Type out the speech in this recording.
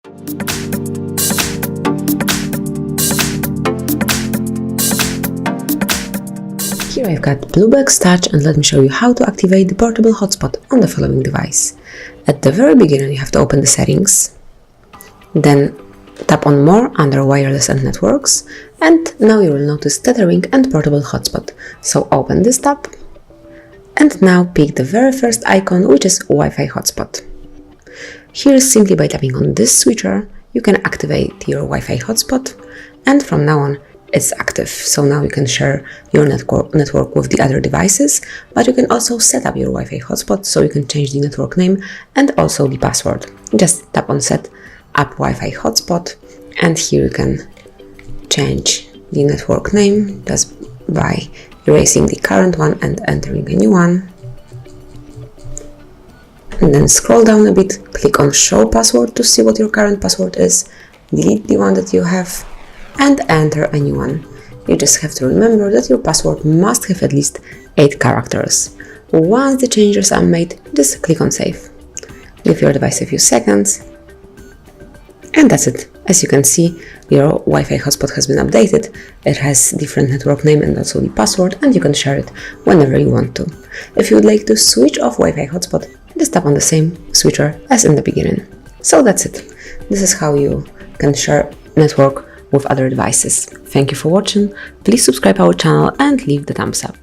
Here I've got BLUBOO Xtouch, and let me show you how to activate the portable hotspot on the following device. At the very beginning you have to open the settings, then tap on More under Wireless and Networks, and now you will notice tethering and portable hotspot. So open this tab, and now pick the very first icon, which is Wi-Fi hotspot. Here, simply by tapping on this switcher, you can activate your Wi-Fi hotspot, and from now on it's active. So now you can share your network with the other devices, but you can also set up your Wi-Fi hotspot, so you can change the network name and also the password. Just tap on Set Up Wi-Fi hotspot, and here you can change the network name just by erasing the current one and entering a new one. And then scroll down a bit, click on Show Password to see what your current password is, delete the one that you have, and enter a new one. You just have to remember that your password must have at least 8 characters. Once the changes are made, just click on Save. Give your device a few seconds, and that's it. As you can see, your Wi-Fi hotspot has been updated. It has different network name and also the password, and you can share it whenever you want to. If you would like to switch off Wi-Fi hotspot, just tap on the same switcher as in the beginning. So that's it. This is how you can share network with other devices. Thank you for watching. Please subscribe our channel and leave the thumbs up.